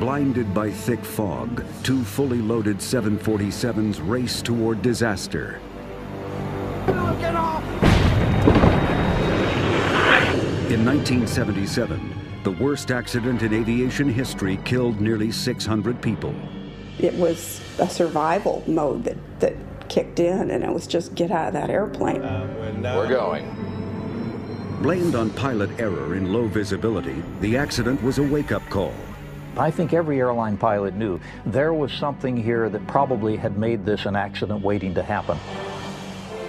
Blinded by thick fog, two fully loaded 747s race toward disaster. Get off! In 1977, the worst accident in aviation history killed nearly 600 people. It was a survival mode that kicked in, and it was just get out of that airplane. We're going. Blamed on pilot error in low visibility, the accident was a wake-up call. I think every airline pilot knew there was something here that probably had made this an accident waiting to happen.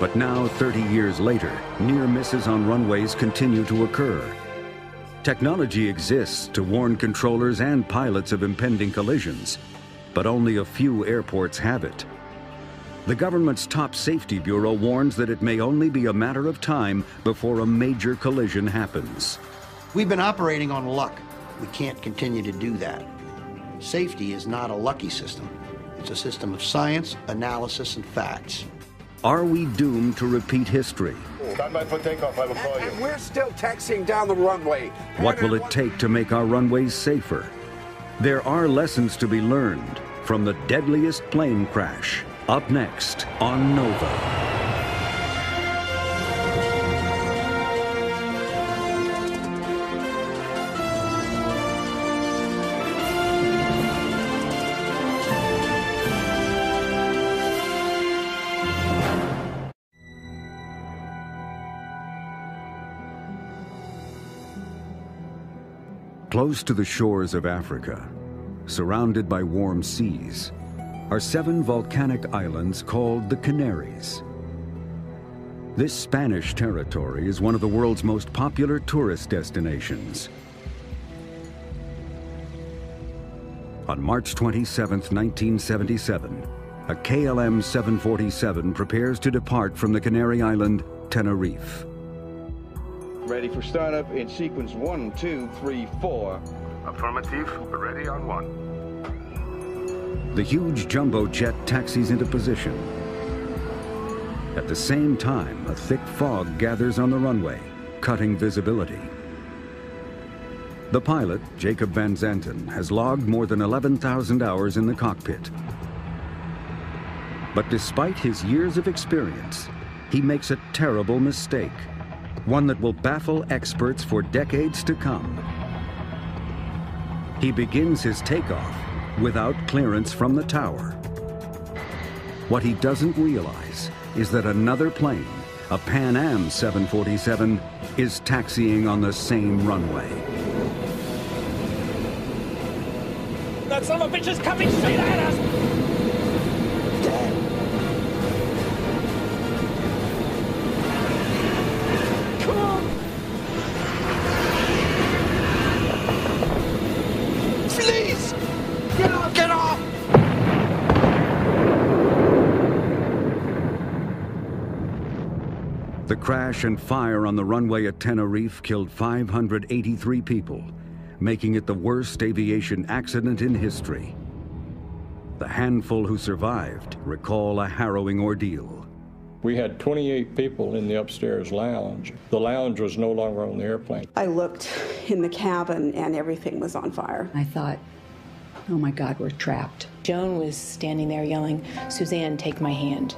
But now, 30 years later, near misses on runways continue to occur. Technology exists to warn controllers and pilots of impending collisions, but only a few airports have it. The government's top safety bureau warns that it may only be a matter of time before a major collision happens. We've been operating on luck. We can't continue to do that. Safety is not a lucky system. It's a system of science, analysis, and facts. Are we doomed to repeat history? Stand by for takeoff, I will call you. And we're still taxiing down the runway. What will it take to make our runways safer? There are lessons to be learned from the deadliest plane crash. Up next on Nova. Close to the shores of Africa, surrounded by warm seas, are 7 volcanic islands called the Canaries. This Spanish territory is one of the world's most popular tourist destinations. On March 27, 1977, a KLM 747 prepares to depart from the Canary island, Tenerife. Ready for startup in sequence 1, 2, 3, 4. Affirmative, ready on 1. The huge jumbo jet taxis into position. At the same time, a thick fog gathers on the runway, cutting visibility. The pilot, Jacob Van Zanten, has logged more than 11,000 hours in the cockpit. But despite his years of experience, he makes a terrible mistake. One that will baffle experts for decades to come. He begins his takeoff without clearance from the tower. What he doesn't realize is that another plane, a Pan Am 747, is taxiing on the same runway. That son of a bitch is coming straight at us! The crash and fire on the runway at Tenerife killed 583 people, making it the worst aviation accident in history. The handful who survived recall a harrowing ordeal. We had 28 people in the upstairs lounge. The lounge was no longer on the airplane. I looked in the cabin and everything was on fire. I thought, oh my God, we're trapped. Joan was standing there yelling, "Suzanne, take my hand."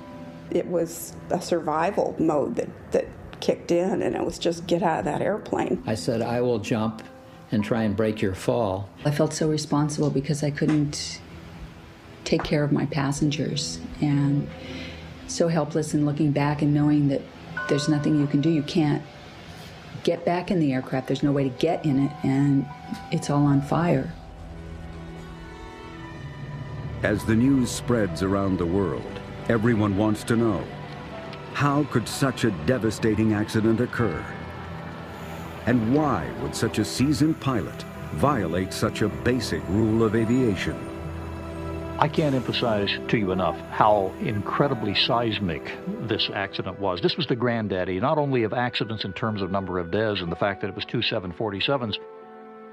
It was a survival mode that kicked in, and it was just get out of that airplane. I said, I will jump and try and break your fall. I felt so responsible because I couldn't take care of my passengers, and so helpless in looking back and knowing that there's nothing you can do. You can't get back in the aircraft. There's no way to get in it, and it's all on fire. As the news spreads around the world, everyone wants to know, how could such a devastating accident occur? And why would such a seasoned pilot violate such a basic rule of aviation? I can't emphasize to you enough how incredibly seismic this accident was. This was the granddaddy, not only of accidents in terms of number of deaths and the fact that it was 2 747s,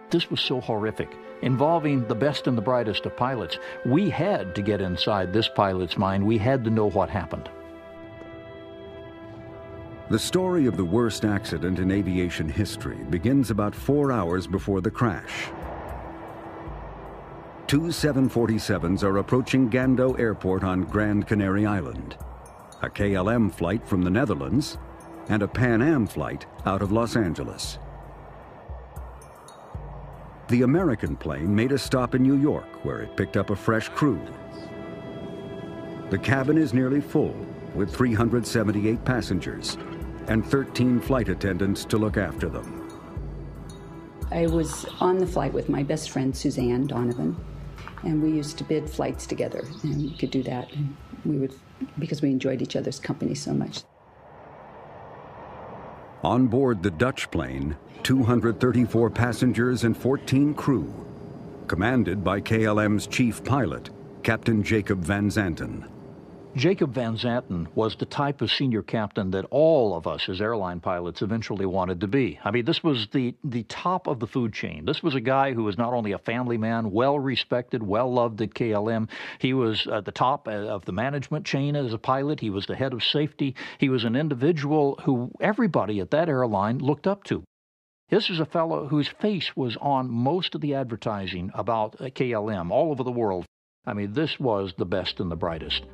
this was so horrific, involving the best and the brightest of pilots. We had to get inside this pilot's mind. We had to know what happened. The story of the worst accident in aviation history begins about 4 hours before the crash. Two 747s are approaching Gando Airport on Grand Canary Island. A KLM flight from the Netherlands and a Pan Am flight out of Los Angeles. The American plane made a stop in New York, where it picked up a fresh crew. The cabin is nearly full, with 378 passengers and 13 flight attendants to look after them. I was on the flight with my best friend, Suzanne Donovan, and we used to bid flights together, and we could do that, and we would, because we enjoyed each other's company so much. On board the Dutch plane, 234 passengers and 14 crew, commanded by KLM's chief pilot, Captain Jacob Van Zanten. Jacob Van Zanten was the type of senior captain that all of us as airline pilots eventually wanted to be. I mean, this was the top of the food chain. This was a guy who was not only a family man, well-respected, well-loved at KLM. He was at the top of the management chain as a pilot. He was the head of safety. He was an individual who everybody at that airline looked up to. This is a fellow whose face was on most of the advertising about KLM all over the world. I mean, this was the best and the brightest.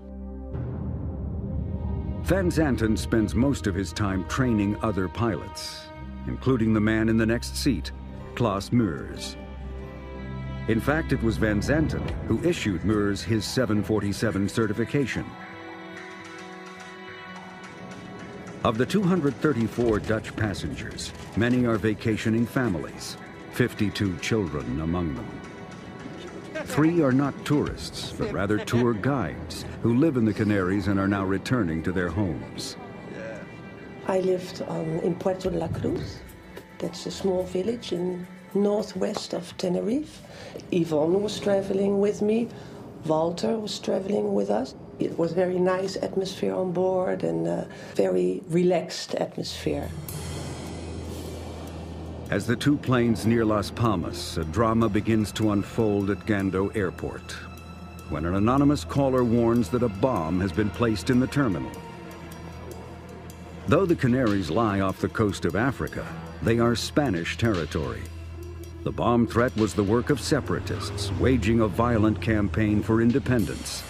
Van Zanten spends most of his time training other pilots, including the man in the next seat, Klaus Meurs. In fact, it was Van Zanten who issued Meurs his 747 certification. Of the 234 Dutch passengers, many are vacationing families, 52 children among them. 3 are not tourists, but rather tour guides who live in the Canaries and are now returning to their homes. I lived in Puerto de la Cruz. That's a small village in northwest of Tenerife. Yvonne was traveling with me. Walter was traveling with us. It was a very nice atmosphere on board and a very relaxed atmosphere. As the two planes near Las Palmas, a drama begins to unfold at Gando Airport, when an anonymous caller warns that a bomb has been placed in the terminal. Though the Canaries lie off the coast of Africa, they are Spanish territory. The bomb threat was the work of separatists waging a violent campaign for independence.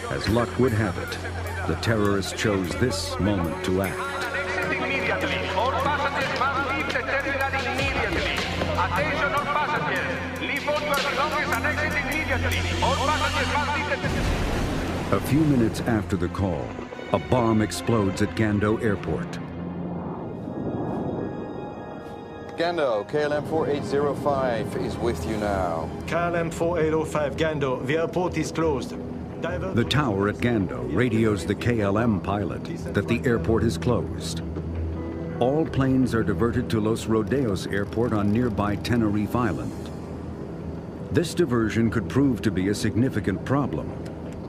As luck would have it, the terrorists chose this moment to act. A few minutes after the call, a bomb explodes at Gando Airport. Gando, KLM 4805 is with you now. KLM 4805 Gando, the airport is closed. The tower at Gando radios the KLM pilot that the airport is closed. All planes are diverted to Los Rodeos Airport on nearby Tenerife Island. This diversion could prove to be a significant problem.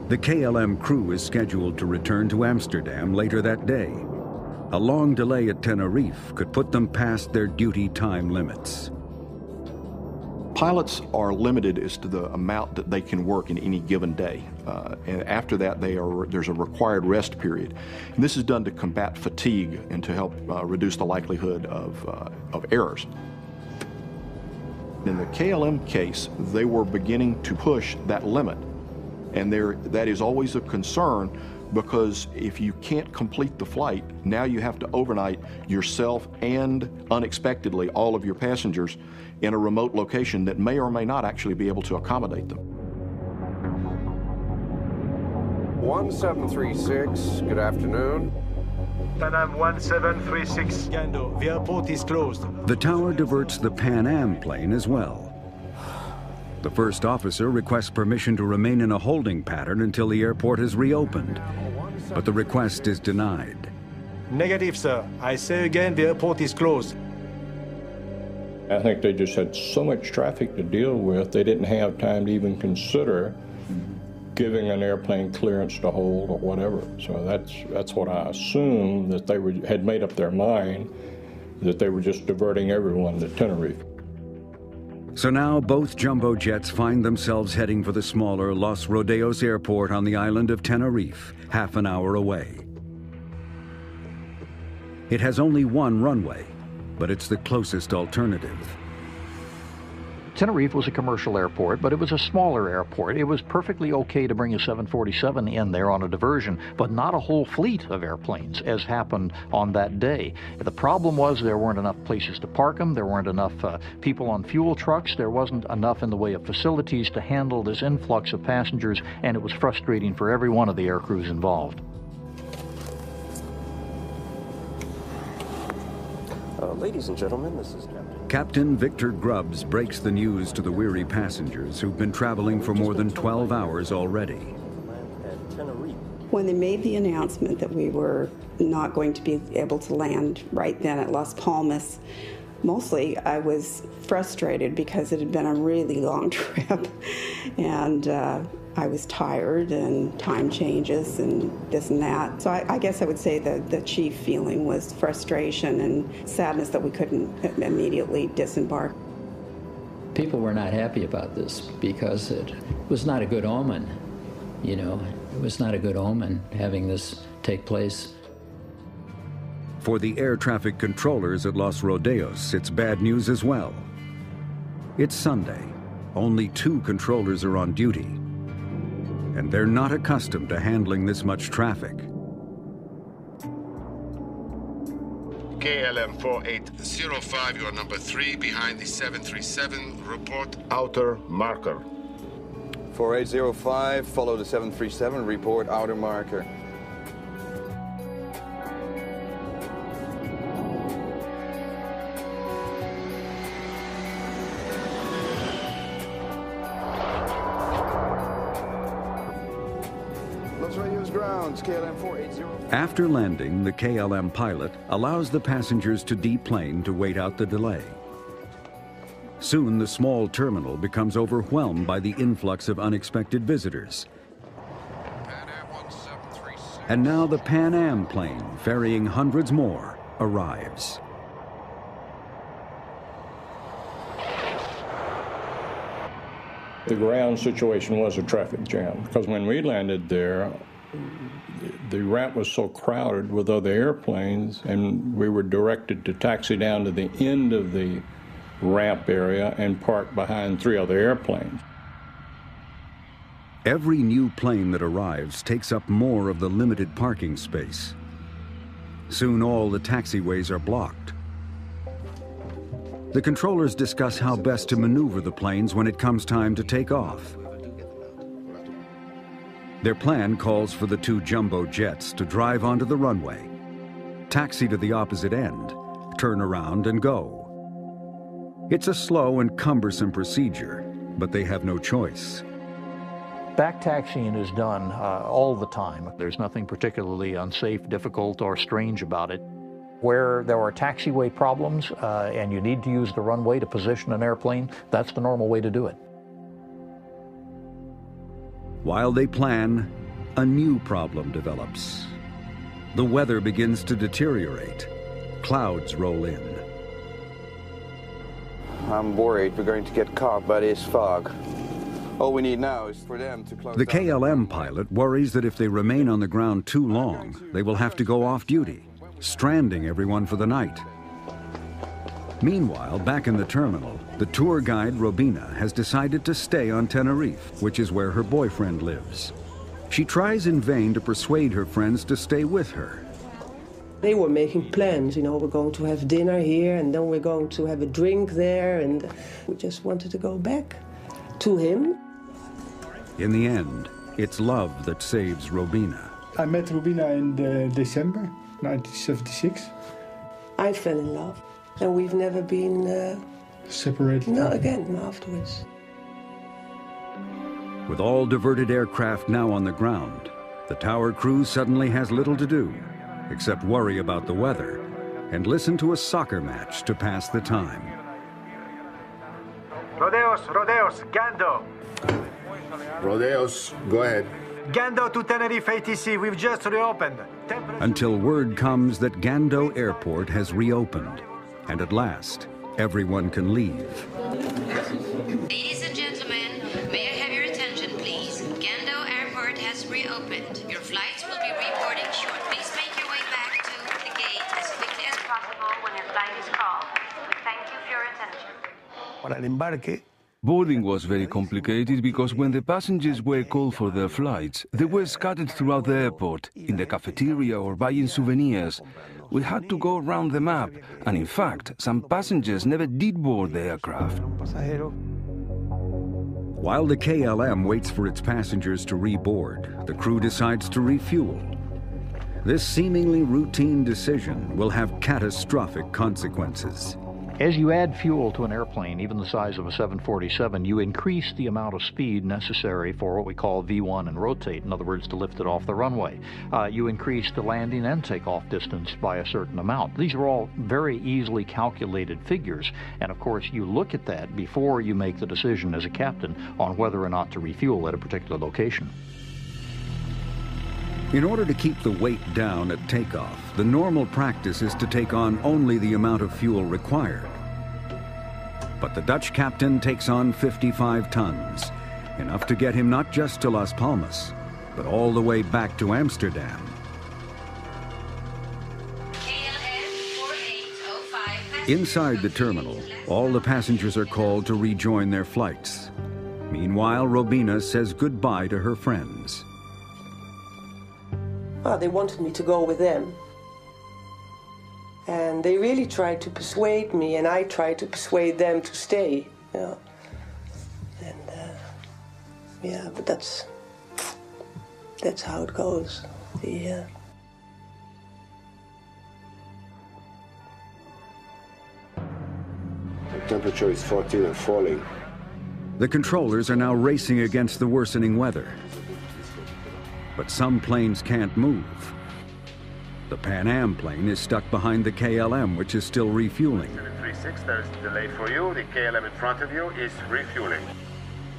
The KLM crew is scheduled to return to Amsterdam later that day. A long delay at Tenerife could put them past their duty time limits. Pilots are limited as to the amount that they can work in any given day. And after that, there's a required rest period. And this is done to combat fatigue and to help reduce the likelihood of errors. In the KLM case, they were beginning to push that limit. And that is always a concern, because if you can't complete the flight, now you have to overnight yourself and unexpectedly all of your passengers in a remote location that may or may not actually be able to accommodate them. 1736, good afternoon. Pan Am 1736 Gando, the airport is closed. The tower diverts the Pan Am plane as well. The first officer requests permission to remain in a holding pattern until the airport is reopened, but the request is denied. Negative, sir. I say again, the airport is closed. I think they just had so much traffic to deal with, they didn't have time to even consider giving an airplane clearance to hold or whatever. So that's what I assume, that they had made up their mind that they were just diverting everyone to Tenerife. So now both jumbo jets find themselves heading for the smaller Los Rodeos Airport on the island of Tenerife, half an hour away. It has only one runway, but it's the closest alternative. Tenerife was a commercial airport, but it was a smaller airport. It was perfectly okay to bring a 747 in there on a diversion, but not a whole fleet of airplanes, as happened on that day. The problem was there weren't enough places to park them, there weren't enough people on fuel trucks, there wasn't enough in the way of facilities to handle this influx of passengers, and it was frustrating for every one of the air crews involved. Ladies and gentlemen, this is Captain Victor Grubbs breaks the news to the weary passengers who've been traveling for more than 12 hours already. When they made the announcement that we were not going to be able to land right then at Las Palmas, mostly I was frustrated because it had been a really long trip, and I was tired, and time changes and this and that. So I guess I would say the chief feeling was frustration and sadness that we couldn't immediately disembark. People were not happy about this because it was not a good omen, you know. It was not a good omen having this take place. For the air traffic controllers at Los Rodeos, it's bad news as well. It's Sunday. Only 2 controllers are on duty, and they're not accustomed to handling this much traffic. KLM 4805, you are number 3 behind the 737. Report outer marker. 4805, follow the 737, report outer marker. KLM 480. After landing, the KLM pilot allows the passengers to deplane to wait out the delay. Soon, the small terminal becomes overwhelmed by the influx of unexpected visitors. And now the Pan Am plane, ferrying hundreds more, arrives. The ground situation was a traffic jam, because when we landed there, the ramp was so crowded with other airplanes, and we were directed to taxi down to the end of the ramp area and park behind 3 other airplanes. Every new plane that arrives takes up more of the limited parking space. Soon all the taxiways are blocked. The controllers discuss how best to maneuver the planes when it comes time to take off. Their plan calls for the 2 jumbo jets to drive onto the runway, taxi to the opposite end, turn around and go. It's a slow and cumbersome procedure, but they have no choice. Back taxiing is done all the time. There's nothing particularly unsafe, difficult, or strange about it. Where there are taxiway problems and you need to use the runway to position an airplane, that's the normal way to do it. While they plan, a new problem develops. The weather begins to deteriorate. Clouds roll in. I'm worried we're going to get caught by this fog. All we need now is for them to close The KLM pilot worries that if they remain on the ground too long, they will have to go off duty, stranding everyone for the night. Meanwhile, back in the terminal, the tour guide, Robina, has decided to stay on Tenerife, which is where her boyfriend lives. She tries in vain to persuade her friends to stay with her. They were making plans, you know, we're going to have dinner here and then we're going to have a drink there, and we just wanted to go back to him. In the end, it's love that saves Robina. I met Robina in December 1976. I fell in love, and we've never been separated. No, again, afterwards. With all diverted aircraft now on the ground, the tower crew suddenly has little to do except worry about the weather and listen to a soccer match to pass the time. Rodeos, Gando. Rodeos, go ahead. Gando to Tenerife ATC, we've just reopened. Until word comes that Gando Airport has reopened, and at last, everyone can leave. Ladies and gentlemen, may I have your attention, please? Gando Airport has reopened. Your flights will be reporting short. Please make your way back to the gate as quickly as possible when your flight is called. We thank you for your attention. Para el embarque Boarding was very complicated because when the passengers were called for their flights, they were scattered throughout the airport, in the cafeteria or buying souvenirs. We had to go around the map, and in fact, some passengers never did board the aircraft. While the KLM waits for its passengers to reboard, the crew decides to refuel. This seemingly routine decision will have catastrophic consequences. As you add fuel to an airplane, even the size of a 747, you increase the amount of speed necessary for what we call V1 and rotate, in other words, to lift it off the runway. You increase the landing and takeoff distance by a certain amount. These are all very easily calculated figures, and of course you look at that before you make the decision as a captain on whether or not to refuel at a particular location. In order to keep the weight down at takeoff, the normal practice is to take on only the amount of fuel required. But the Dutch captain takes on 55 tons, enough to get him not just to Las Palmas, but all the way back to Amsterdam. Inside the terminal, all the passengers are called to rejoin their flights. Meanwhile, Robina says goodbye to her friends. Well, they wanted me to go with them. And they really tried to persuade me, and I tried to persuade them to stay. You know. And yeah, but that's how it goes. The temperature is 14 and falling. The controllers are now racing against the worsening weather. But some planes can't move. The Pan Am plane is stuck behind the KLM, which is still refueling. 736, there's a delay for you. The KLM in front of you is refueling.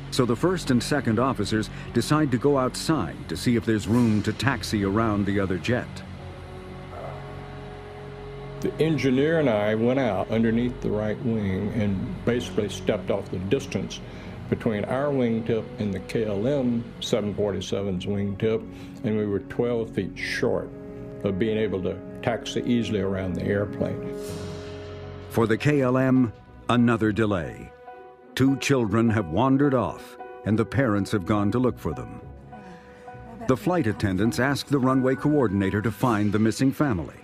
So the first and second officers decide to go outside to see if there's room to taxi around the other jet. The engineer and I went out underneath the right wing and basically stepped off the distance between our wingtip and the KLM 747's wingtip, and we were 12 feet short of being able to taxi easily around the airplane. For the KLM, another delay. 2 children have wandered off, and the parents have gone to look for them. The flight attendants ask the runway coordinator to find the missing family.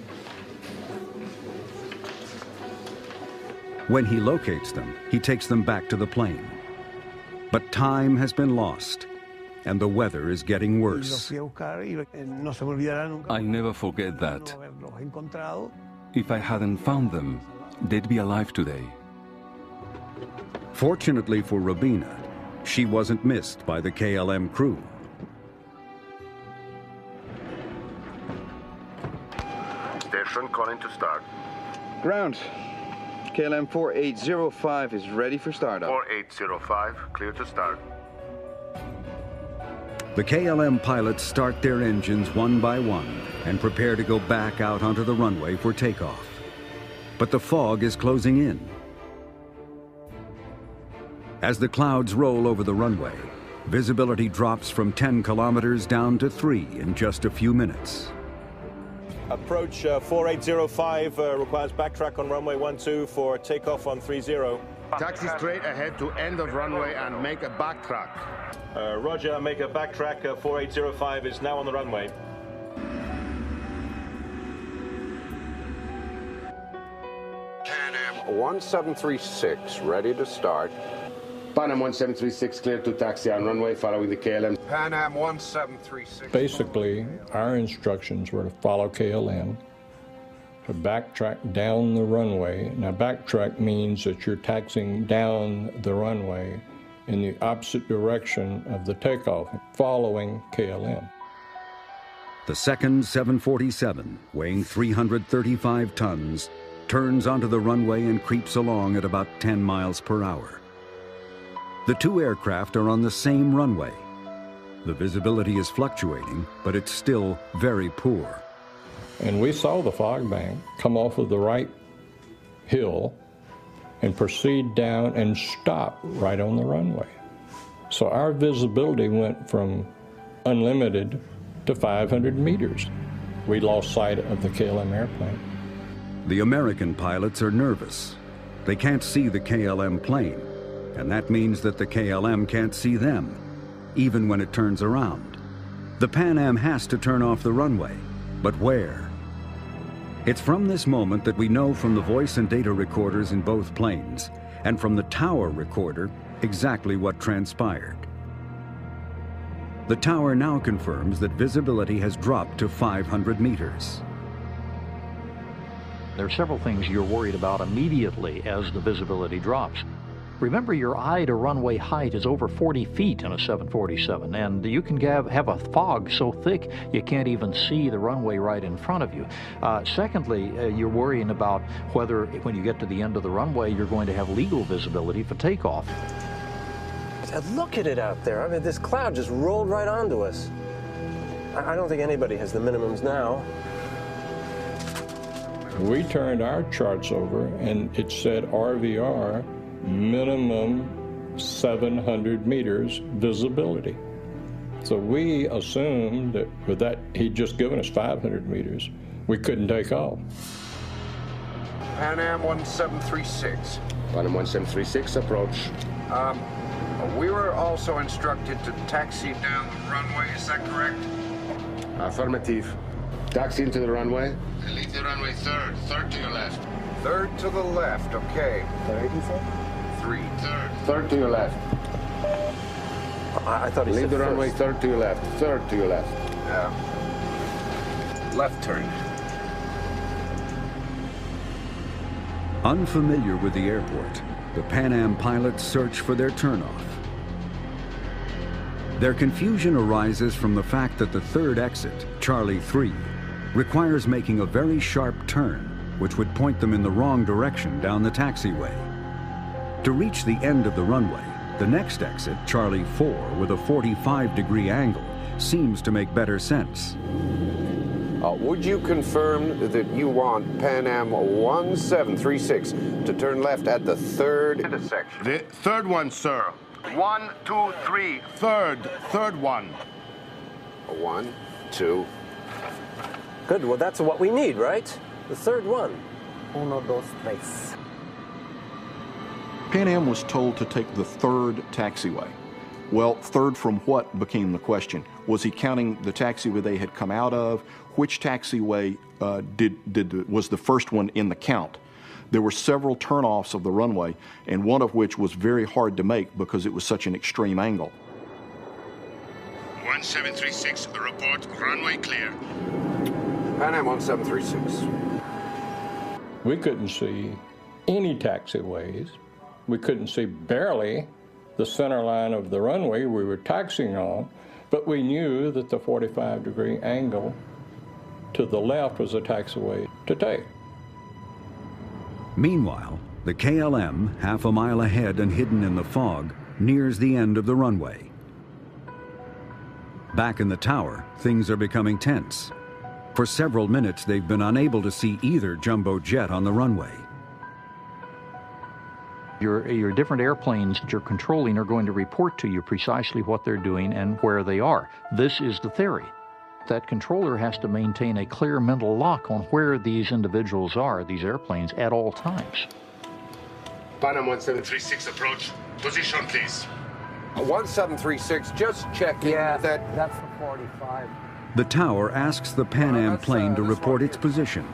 When he locates them, he takes them back to the plane. But time has been lost, and the weather is getting worse. I'll never forget that. If I hadn't found them, they'd be alive today. Fortunately for Robina, she wasn't missed by the KLM crew. Station calling to start. Ground. KLM 4805 is ready for startup. 4805, clear to start. The KLM pilots start their engines one by one and prepare to go back out onto the runway for takeoff. But the fog is closing in. As the clouds roll over the runway, visibility drops from 10 kilometers down to 3 in just a few minutes. Approach 4805 requires backtrack on runway 12 for takeoff on 30. Taxi straight ahead to end of runway and make a backtrack. Roger, make a backtrack. 4805 is now on the runway. Pan Am 1736, ready to start. Pan Am 1736, clear to taxi on runway following the KLM. Pan Am 1736. Basically, our instructions were to follow KLM, to backtrack down the runway. Now, backtrack means that you're taxiing down the runway in the opposite direction of the takeoff, following KLM. The second 747, weighing 335 tons, turns onto the runway and creeps along at about 10 miles per hour. The 2 aircraft are on the same runway. The visibility is fluctuating, but it's still very poor. And we saw the fog bank come off of the right hill and proceed down and stop right on the runway. So our visibility went from unlimited to 500 meters. We lost sight of the KLM airplane. The American pilots are nervous. They can't see the KLM plane, and that means that the KLM can't see them, even when it turns around. The Pan Am has to turn off the runway, but where? It's from this moment that we know from the voice and data recorders in both planes, and from the tower recorder, exactly what transpired. The tower now confirms that visibility has dropped to 500 meters. There are several things you're worried about immediately as the visibility drops. Remember, your eye to runway height is over 40 feet in a 747, and you can have a fog so thick you can't even see the runway right in front of you. Secondly, you're worrying about whether, when you get to the end of the runway, you're going to have legal visibility for takeoff. Look at it out there. I mean, this cloud just rolled right onto us. I don't think anybody has the minimums now. We turned our charts over, and it said RVR, minimum 700 meters visibility. So we assumed that with that, he'd just given us 500 meters, we couldn't take off. Pan Am 1736. Pan Am 1736, approach. We were also instructed to taxi down the runway, is that correct? Affirmative. Taxi into the runway. And leave the runway third to your left. Third to the left, okay. Third, you said? Three. Third to your left. I thought he said leave the first. runway third to your left. Third to your left. Left turn. Unfamiliar with the airport, the Pan Am pilots search for their turnoff. Their confusion arises from the fact that the third exit, Charlie 3, requires making a very sharp turn, which would point them in the wrong direction down the taxiway. To reach the end of the runway, the next exit, Charlie 4, with a 45-degree angle, seems to make better sense. Would you confirm that you want Pan Am 1736 to turn left at the third intersection? The third one, sir. 1, 2, 3. Third one. 1, 2. Good, well, that's what we need, right? The third one. 1, 2, 3. Pan Am was told to take the third taxiway. Well, third from what became the question. Was he counting the taxiway they had come out of? Which taxiway was the first one in the count? There were several turnoffs of the runway, and one of which was very hard to make because it was such an extreme angle. 1736, report runway clear. Pan Am 1736. We couldn't see any taxiways. We couldn't see barely the center line of the runway we were taxiing on, but we knew that the 45-degree angle to the left was a taxiway to take. Meanwhile, the KLM, half a mile ahead and hidden in the fog, nears the end of the runway. Back in the tower, things are becoming tense. For several minutes, they've been unable to see either jumbo jet on the runway. Your different airplanes that you're controlling are going to report to you precisely what they're doing and where they are. This is the theory. That controller has to maintain a clear mental lock on where these individuals are, these airplanes, at all times. Pan Am 1736, approach. Position, please. 1736, just checking that... That's the 45. The tower asks the Pan Am plane to report its position,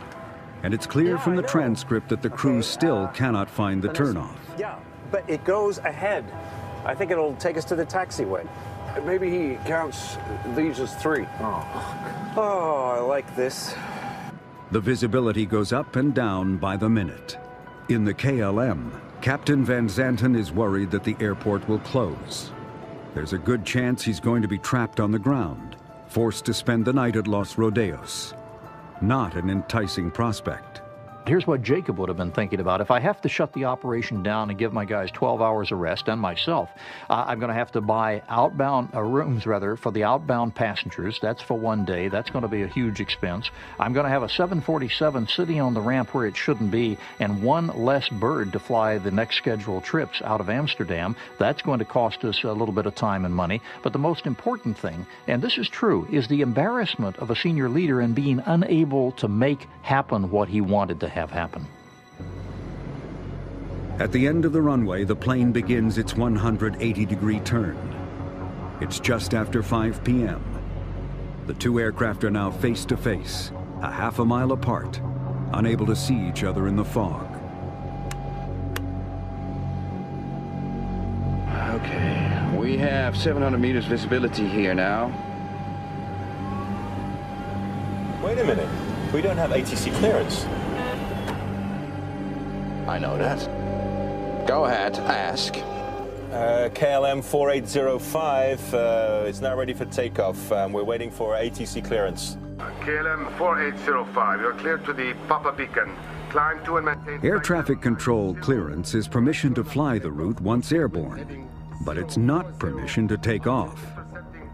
and it's clear from the transcript that the crew still cannot find the turnoff. Yeah, but it goes ahead. I think it'll take us to the taxiway. Maybe he counts these as 3. Oh, I like this. The visibility goes up and down by the minute. In the KLM, Captain Van Zanten is worried that the airport will close. There's a good chance he's going to be trapped on the ground, forced to spend the night at Los Rodeos. Not an enticing prospect. Here's what Jacob would have been thinking about. If I have to shut the operation down and give my guys 12 hours of rest, and myself, I'm going to have to buy rooms for the outbound passengers. That's for one day. That's going to be a huge expense. I'm going to have a 747 sitting on the ramp where it shouldn't be, and one less bird to fly the next scheduled trips out of Amsterdam. That's going to cost us a little bit of time and money. But the most important thing, and this is true, is the embarrassment of a senior leader in being unable to make happen what he wanted to have happen. At the end of the runway, the plane begins its 180-degree turn. It's just after 5 p.m. The two aircraft are now face to face, a half a mile apart, unable to see each other in the fog. Okay, we have 700 meters visibility here now. Wait a minute. We don't have ATC clearance. I know that. Go ahead, ask. KLM 4805 is now ready for takeoff. We're waiting for ATC clearance. KLM 4805, you're cleared to the Papa Beacon. Climb to and maintain... Air traffic control clearance is permission to fly the route once airborne, but it's not permission to take off.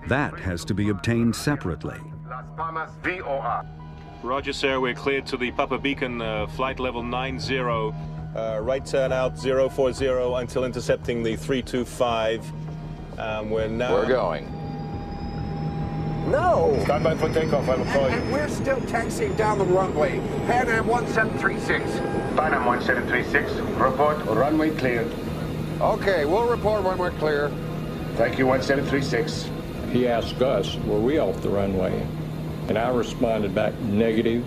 That has to be obtained separately. Las Palmas VOR. Roger, sir. We're cleared to the Papa Beacon, flight level 90. Right turn out 040 until intercepting the 325. We're going. No! Stand by for takeoff, I will call you. And we're still taxiing down the runway. Pan Am 1736. Pan Am 1736, report runway cleared. Okay, we'll report when we're clear. Thank you, 1736. He asked us, were we off the runway? And I responded back, negative.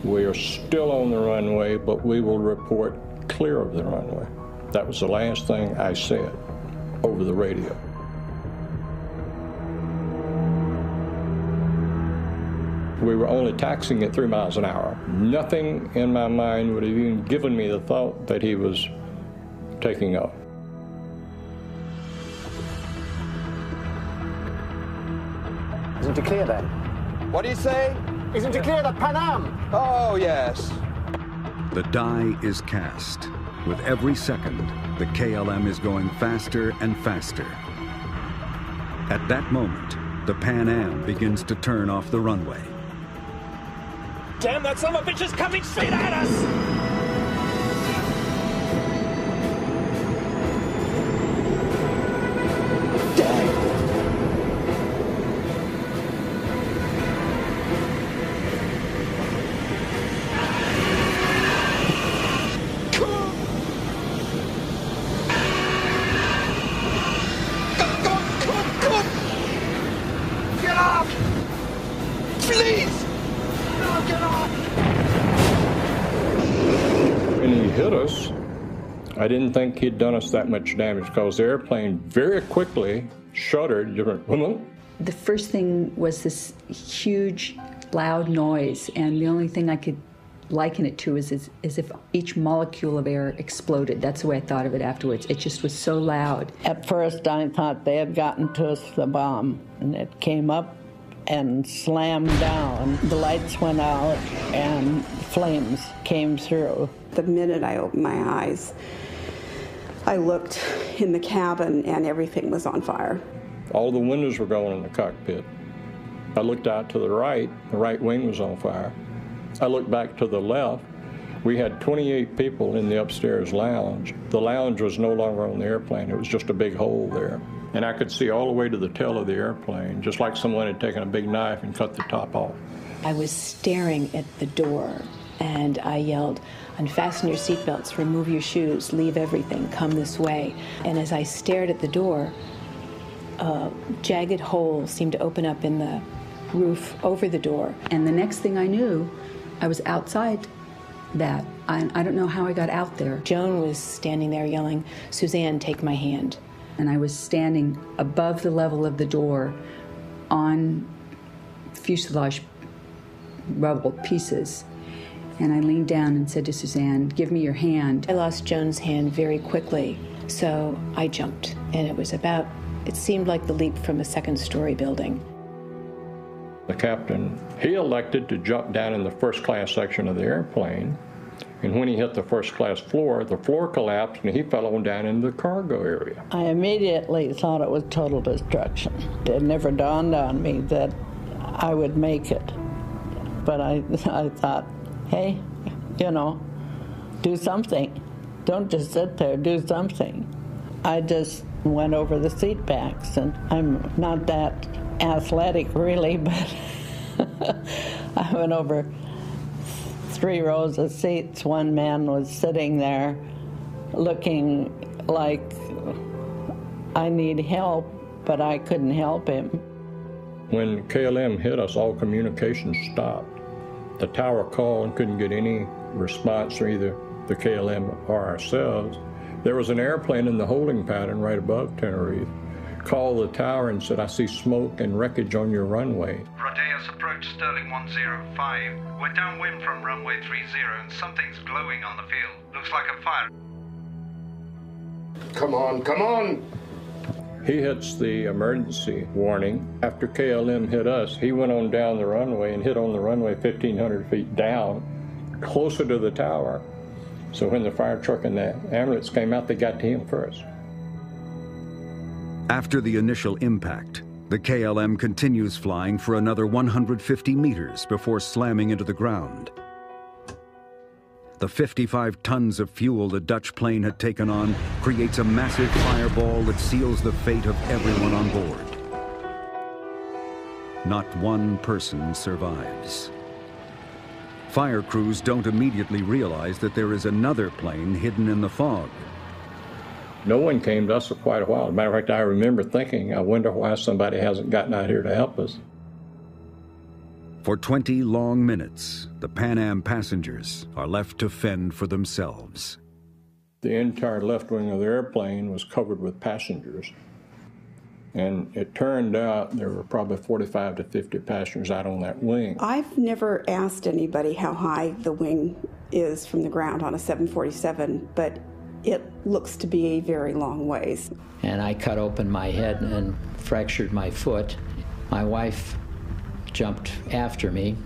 We are still on the runway, but we will report clear of the runway. That was the last thing I said over the radio. We were only taxiing at 3 miles an hour. Nothing in my mind would have even given me the thought that he was taking off. Isn't it clear then? What do you say? Isn't it clear that Pan Am? Oh, yes. The die is cast. With every second, the KLM is going faster and faster. At that moment, the Pan Am begins to turn off the runway. Damn, that son of a bitch is coming straight at us! I didn't think he'd done us that much damage because the airplane very quickly shuddered. The first thing was this huge, loud noise, and the only thing I could liken it to is if each molecule of air exploded. That's the way I thought of it afterwards. It just was so loud. At first, I thought they had gotten to us the bomb, and it came up and slammed down. The lights went out, and flames came through. The minute I opened my eyes, I looked in the cabin and everything was on fire. All the windows were going in the cockpit. I looked out to the right wing was on fire. I looked back to the left. We had 28 people in the upstairs lounge. The lounge was no longer on the airplane. It was just a big hole there. And I could see all the way to the tail of the airplane, just like someone had taken a big knife and cut the top off. I was staring at the door, and I yelled, "Unfasten your seatbelts, remove your shoes, leave everything, come this way." And as I stared at the door, a jagged hole seemed to open up in the roof over the door. And the next thing I knew, I was outside that. I don't know how I got out there. Joan was standing there yelling, "Suzanne, take my hand." And I was standing above the level of the door on fuselage rubble pieces. And I leaned down and said to Suzanne, "Give me your hand." I lost Joan's hand very quickly, so I jumped. And it seemed like the leap from a second-story building. The captain, he elected to jump down in the first-class section of the airplane. And when he hit the first-class floor, the floor collapsed and he fell on down into the cargo area. I immediately thought it was total destruction. It never dawned on me that I would make it. But I thought, hey, do something. Don't just sit there, do something. I just went over the seat backs, and I'm not that athletic really, but I went over 3 rows of seats. One man was sitting there looking like I need help, but I couldn't help him. When KLM hit us, all communication stopped. The tower called and couldn't get any response from either the KLM or ourselves. There was an airplane in the holding pattern right above Tenerife. Called the tower and said, "I see smoke and wreckage on your runway." Rodeos approach Sterling 105. We're downwind from runway 30 and something's glowing on the field. Looks like a fire. Come on, come on! He hits the emergency warning. After KLM hit us, he went on down the runway and hit on the runway 1,500 feet down, closer to the tower. So when the fire truck and the ambulance came out, they got to him first. After the initial impact, the KLM continues flying for another 150 meters before slamming into the ground. The 55 tons of fuel the Dutch plane had taken on creates a massive fireball that seals the fate of everyone on board. Not one person survives. Fire crews don't immediately realize that there is another plane hidden in the fog. No one came to us for quite a while. As a matter of fact, I remember thinking, I wonder why somebody hasn't gotten out here to help us. For 20 long minutes, the Pan Am passengers are left to fend for themselves. The entire left wing of the airplane was covered with passengers. And it turned out there were probably 45 to 50 passengers out on that wing. I've never asked anybody how high the wing is from the ground on a 747, but it looks to be a very long ways. And I cut open my head and fractured my foot. My wife jumped after me,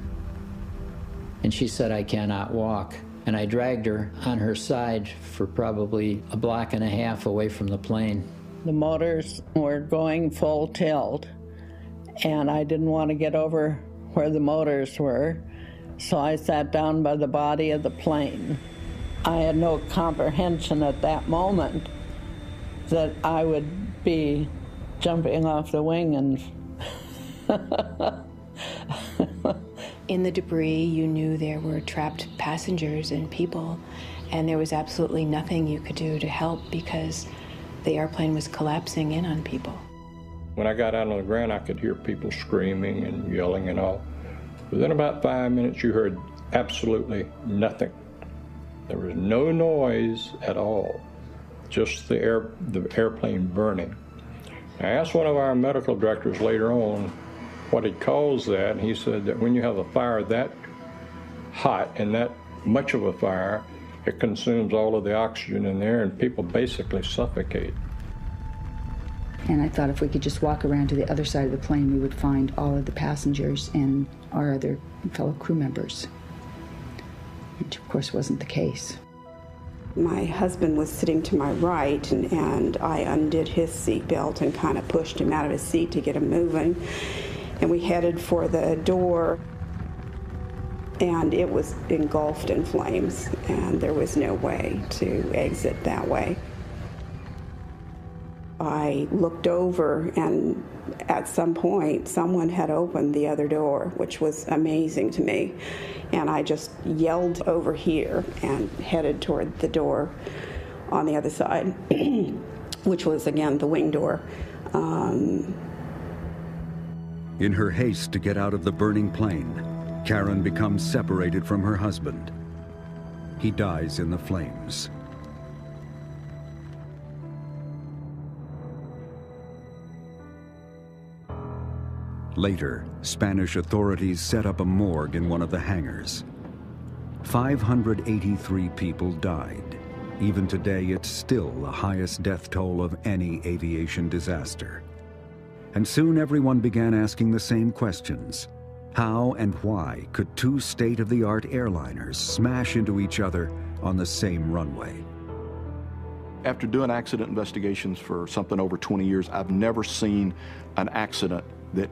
and she said, "I cannot walk." And I dragged her on her side for probably a block and a half away from the plane. The motors were going full tilt, and I didn't want to get over where the motors were, so I sat down by the body of the plane. I had no comprehension at that moment that I would be jumping off the wing and In the debris, you knew there were trapped passengers and people, and there was absolutely nothing you could do to help because the airplane was collapsing in on people. When I got out on the ground, I could hear people screaming and yelling and all. Within about 5 minutes, you heard absolutely nothing. There was no noise at all, just the airplane burning. I asked one of our medical directors later on what he calls that, and he said that when you have a fire that hot and that much of a fire, it consumes all of the oxygen in there and people basically suffocate. And I thought if we could just walk around to the other side of the plane, we would find all of the passengers and our other fellow crew members, which of course wasn't the case. My husband was sitting to my right, and I undid his seatbelt and kind of pushed him out of his seat to get him moving. And we headed for the door, and it was engulfed in flames, and there was no way to exit that way. I looked over, and at some point, someone had opened the other door, which was amazing to me. And I just yelled over here and headed toward the door on the other side, which was, again, the wing door. In her haste to get out of the burning plane, Karen becomes separated from her husband. He dies in the flames. Later, Spanish authorities set up a morgue in one of the hangars. 583 people died. Even today, it's still the highest death toll of any aviation disaster. And soon everyone began asking the same questions. How and why could two state-of-the-art airliners smash into each other on the same runway? After doing accident investigations for something over 20 years, I've never seen an accident that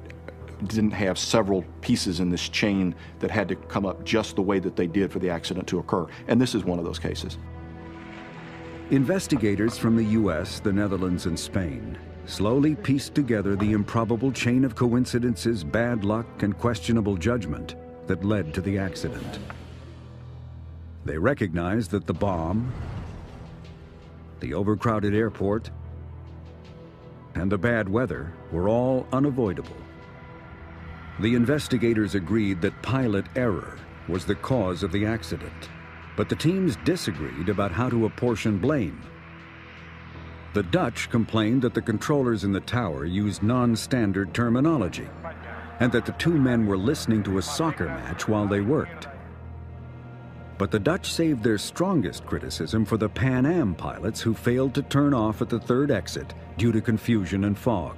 didn't have several pieces in this chain that had to come up just the way that they did for the accident to occur. And this is one of those cases. Investigators from the US, the Netherlands, and Spain slowly pieced together the improbable chain of coincidences, bad luck, and questionable judgment that led to the accident. They recognized that the bomb the overcrowded airport, and the bad weather were all unavoidable. The investigators agreed that pilot error was the cause of the accident, but the teams disagreed about how to apportion blame. The Dutch complained that the controllers in the tower used non-standard terminology, and that the two men were listening to a soccer match while they worked. But the Dutch saved their strongest criticism for the Pan Am pilots who failed to turn off at the third exit due to confusion and fog.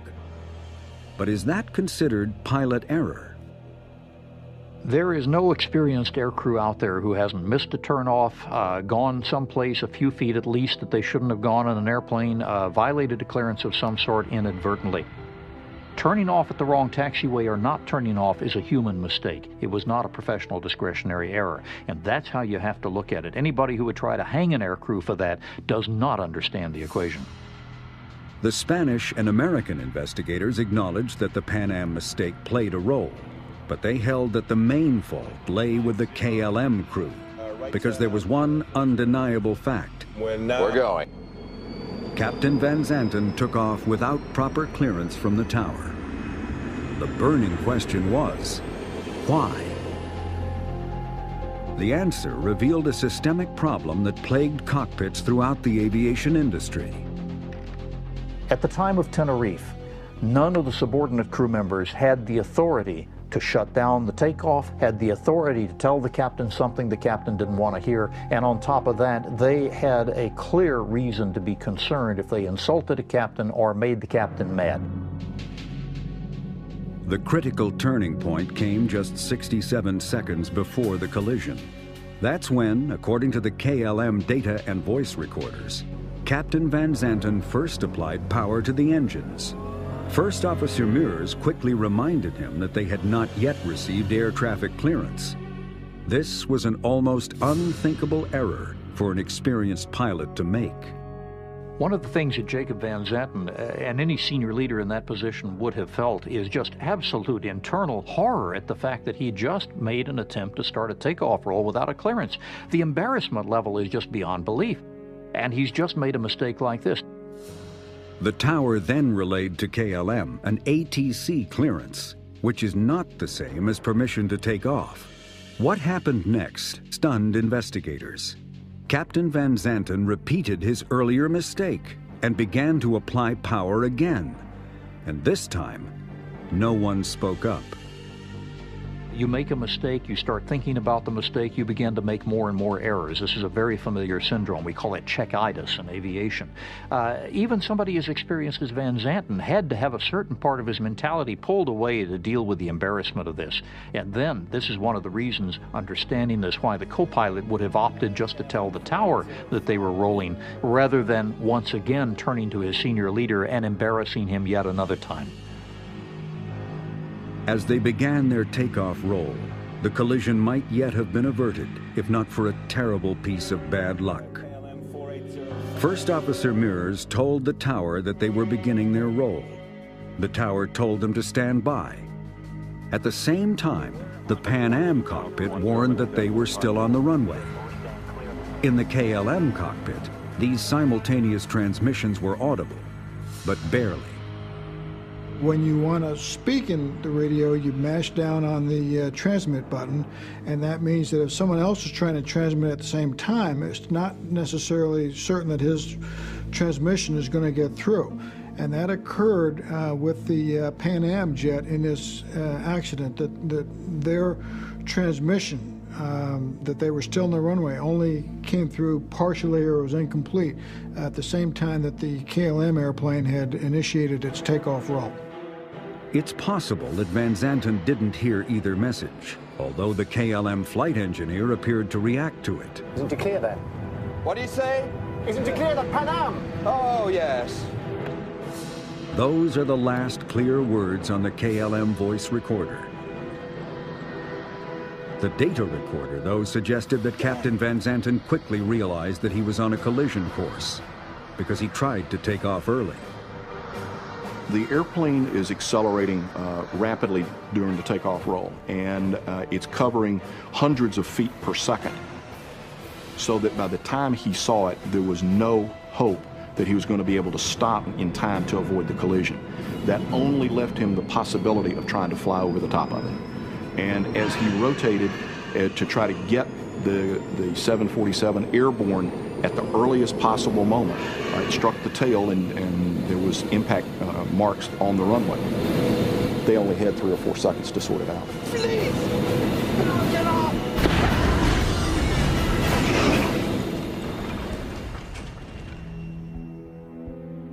But is that considered pilot error? There is no experienced aircrew out there who hasn't missed a turnoff, gone someplace a few feet at least that they shouldn't have gone in an airplane, violated a clearance of some sort inadvertently. Turning off at the wrong taxiway or not turning off is a human mistake. It was not a professional discretionary error, and that's how you have to look at it. Anybody who would try to hang an aircrew for that does not understand the equation. The Spanish and American investigators acknowledged that the Pan Am mistake played a role, but they held that the main fault lay with the KLM crew, because there was one undeniable fact. We're going. Captain Van Zanten took off without proper clearance from the tower. The burning question was, why? The answer revealed a systemic problem that plagued cockpits throughout the aviation industry. At the time of Tenerife, none of the subordinate crew members had the authority to shut down the takeoff, had the authority to tell the captain something the captain didn't want to hear, and on top of that, they had a clear reason to be concerned if they insulted a captain or made the captain mad. The critical turning point came just 67 seconds before the collision. That's when, according to the KLM data and voice recorders, Captain Van Zanten first applied power to the engines. First Officer Mears quickly reminded him that they had not yet received air traffic clearance. This was an almost unthinkable error for an experienced pilot to make. One of the things that Jacob Van Zanten and any senior leader in that position would have felt is just absolute internal horror at the fact that he just made an attempt to start a takeoff roll without a clearance. The embarrassment level is just beyond belief, and he's just made a mistake like this. The tower then relayed to KLM an ATC clearance, which is not the same as permission to take off. What happened next stunned investigators. Captain Van Zanten repeated his earlier mistake and began to apply power again. And this time, no one spoke up. You make a mistake, you start thinking about the mistake, you begin to make more and more errors. This is a very familiar syndrome. We call it checkitis in aviation. Even somebody as experienced as Van Zanten had to have a certain part of his mentality pulled away to deal with the embarrassment of this. And then, this is one of the reasons, understanding this, why the co-pilot would have opted just to tell the tower that they were rolling, rather than once again turning to his senior leader and embarrassing him yet another time. As they began their takeoff roll, the collision might yet have been averted, if not for a terrible piece of bad luck. First Officer Mears told the tower that they were beginning their roll. The tower told them to stand by. At the same time, the Pan Am cockpit warned that they were still on the runway. In the KLM cockpit, these simultaneous transmissions were audible, but barely. When you want to speak in the radio, you mash down on the transmit button, and that means that if someone else is trying to transmit at the same time, it's not necessarily certain that his transmission is going to get through. And that occurred with the Pan Am jet in this accident, that their transmission, that they were still on the runway, only came through partially or was incomplete at the same time that the KLM airplane had initiated its takeoff roll. It's possible that Van Zanten didn't hear either message, although the KLM flight engineer appeared to react to it. Isn't it clear then? What do you say? Isn't it clear that Pan Am? Oh, yes. Those are the last clear words on the KLM voice recorder. The data recorder, though, suggested that Captain Van Zanten quickly realized that he was on a collision course, because he tried to take off early. The airplane is accelerating rapidly during the takeoff roll, and it's covering hundreds of feet per second, so that by the time he saw it, there was no hope that he was going to be able to stop in time to avoid the collision. That only left him the possibility of trying to fly over the top of it. And as he rotated to try to get the 747 airborne at the earliest possible moment, it struck the tail and there was impact marks on the runway. They only had 3 or 4 seconds to sort it out. Please! No, get off!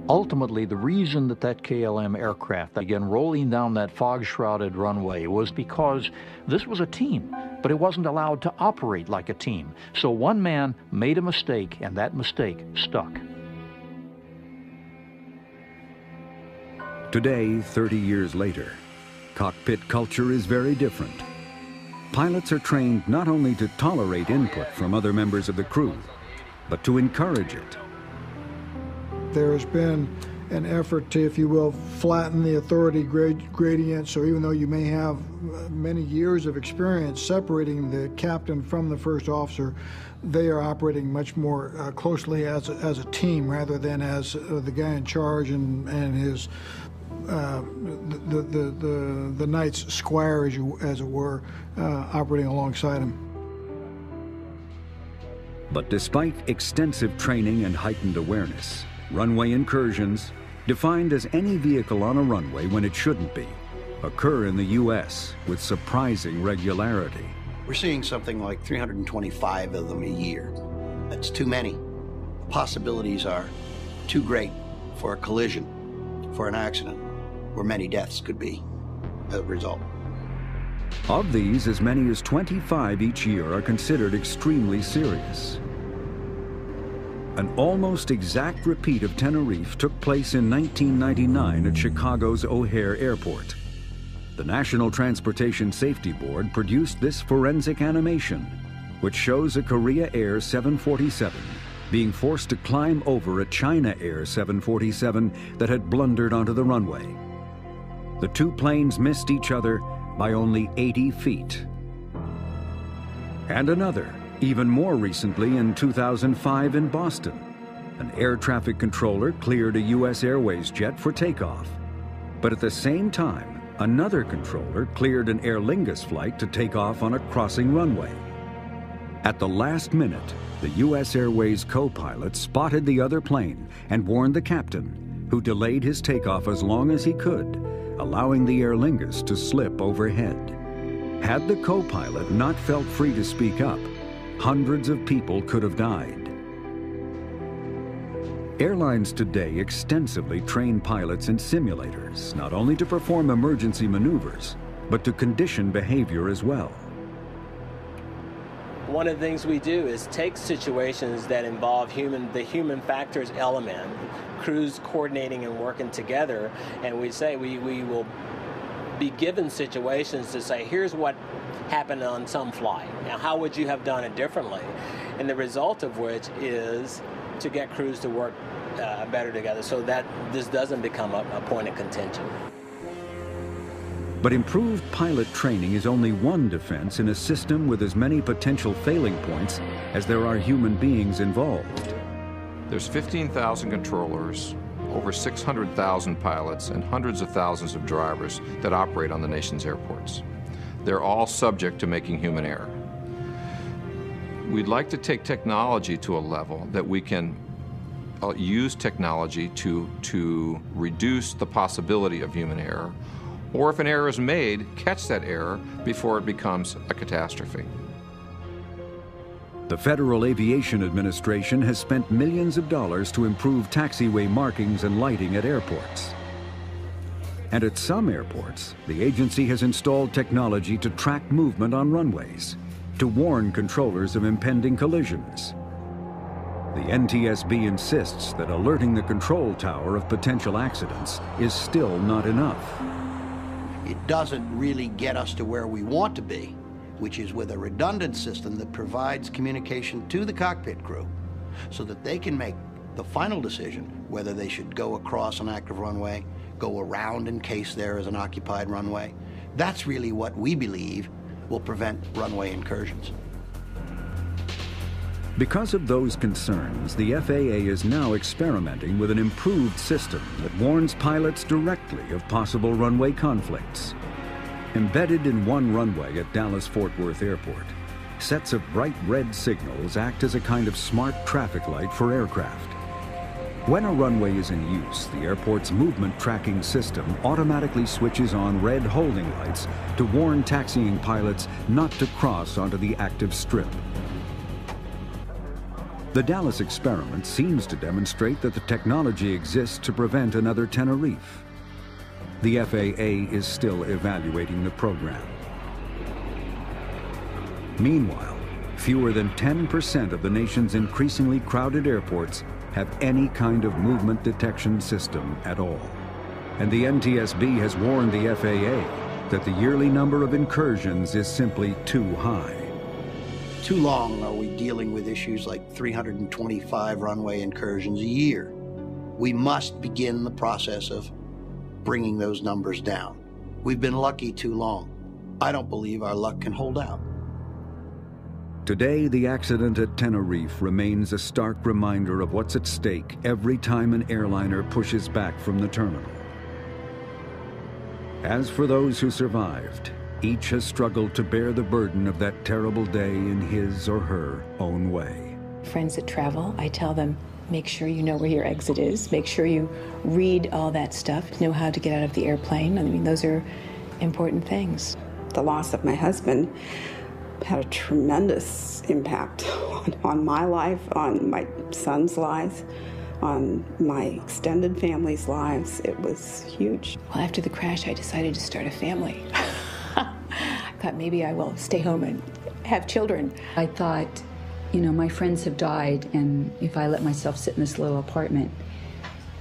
Ultimately, the reason that KLM aircraft began rolling down that fog-shrouded runway was because this was a team, but it wasn't allowed to operate like a team. So one man made a mistake, and that mistake stuck. Today, 30 years later, cockpit culture is very different. Pilots are trained not only to tolerate input from other members of the crew, but to encourage it. There has been an effort to, if you will, flatten the authority gradient, so even though you may have many years of experience separating the captain from the first officer, they are operating much more closely as a team rather than as the guy in charge and his the knight's squire, as it were, operating alongside him. But despite extensive training and heightened awareness, runway incursions, defined as any vehicle on a runway when it shouldn't be, occur in the U.S. with surprising regularity. We're seeing something like 325 of them a year. That's too many. The possibilities are too great for a collision, for an accident, where many deaths could be a result. Of these, as many as 25 each year are considered extremely serious. An almost exact repeat of Tenerife took place in 1999 at Chicago's O'Hare Airport. The National Transportation Safety Board produced this forensic animation, which shows a Korea Air 747 being forced to climb over a China Air 747 that had blundered onto the runway. The two planes missed each other by only 80 feet. And another, even more recently in 2005 in Boston, an air traffic controller cleared a U.S. Airways jet for takeoff. But at the same time, another controller cleared an Aer Lingus flight to take off on a crossing runway. At the last minute, the U.S. Airways co-pilot spotted the other plane and warned the captain, who delayed his takeoff as long as he could, allowing the Aer Lingus to slip overhead. Had the co-pilot not felt free to speak up, hundreds of people could have died. Airlines today extensively train pilots in simulators, not only to perform emergency maneuvers, but to condition behavior as well. One of the things we do is take situations that involve the human factors element, crews coordinating and working together, and we say we will be given situations to say, here's what happened on some flight. Now, how would you have done it differently? And the result of which is to get crews to work better together so that this doesn't become a point of contention. But improved pilot training is only one defense in a system with as many potential failing points as there are human beings involved. There's 15,000 controllers, over 600,000 pilots, and hundreds of thousands of drivers that operate on the nation's airports. They're all subject to making human error. We'd like to take technology to a level that we can use technology to reduce the possibility of human error, or if an error is made, catch that error before it becomes a catastrophe. The Federal Aviation Administration has spent millions of dollars to improve taxiway markings and lighting at airports. And at some airports, the agency has installed technology to track movement on runways, to warn controllers of impending collisions. The NTSB insists that alerting the control tower of potential accidents is still not enough. It doesn't really get us to where we want to be, which is with a redundant system that provides communication to the cockpit crew so that they can make the final decision whether they should go across an active runway, go around in case there is an occupied runway. That's really what we believe will prevent runway incursions. Because of those concerns, the FAA is now experimenting with an improved system that warns pilots directly of possible runway conflicts. Embedded in one runway at Dallas-Fort Worth Airport, sets of bright red signals act as a kind of smart traffic light for aircraft. When a runway is in use, the airport's movement tracking system automatically switches on red holding lights to warn taxiing pilots not to cross onto the active strip. The Dallas experiment seems to demonstrate that the technology exists to prevent another Tenerife. The FAA is still evaluating the program. Meanwhile, fewer than 10% of the nation's increasingly crowded airports have any kind of movement detection system at all. And the NTSB has warned the FAA that the yearly number of incursions is simply too high. Too long are we dealing with issues like 325 runway incursions a year. We must begin the process of bringing those numbers down. We've been lucky too long. I don't believe our luck can hold out. Today, the accident at Tenerife remains a stark reminder of what's at stake every time an airliner pushes back from the terminal. As for those who survived, each has struggled to bear the burden of that terrible day in his or her own way. Friends that travel, I tell them, make sure you know where your exit is, make sure you read all that stuff, know how to get out of the airplane. I mean, those are important things. The loss of my husband had a tremendous impact on my life, on my son's lives, on my extended family's lives. It was huge. Well, after the crash, I decided to start a family. I thought maybe I will stay home and have children. I thought, you know, my friends have died, and if I let myself sit in this little apartment,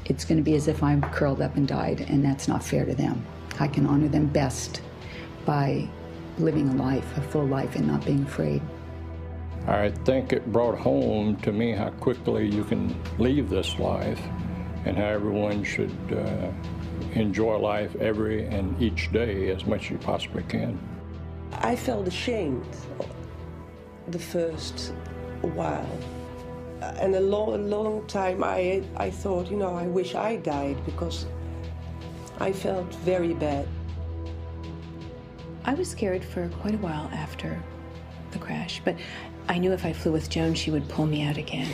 it's going to be as if I'm curled up and died, and that's not fair to them. I can honor them best by living a life, a full life, and not being afraid. I think it brought home to me how quickly you can leave this life and how everyone should enjoy life every and each day as much as you possibly can. I felt ashamed the first while. And a long time I thought, you know, I wish I died because I felt very bad. I was scared for quite a while after the crash, but I knew if I flew with Joan, she would pull me out again.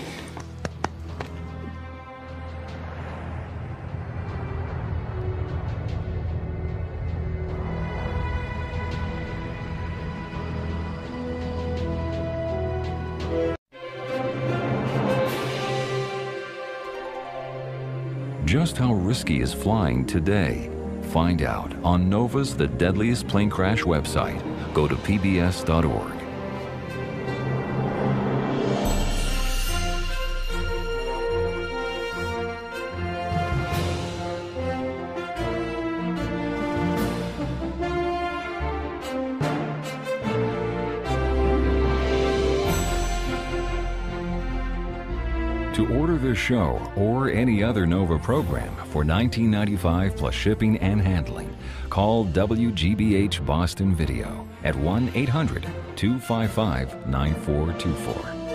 Just how risky is flying today? Find out on NOVA's The Deadliest Plane Crash website. Go to pbs.org. To order this show or any other NOVA program for $19.95 plus shipping and handling, call WGBH Boston Video at 1-800-255-9424.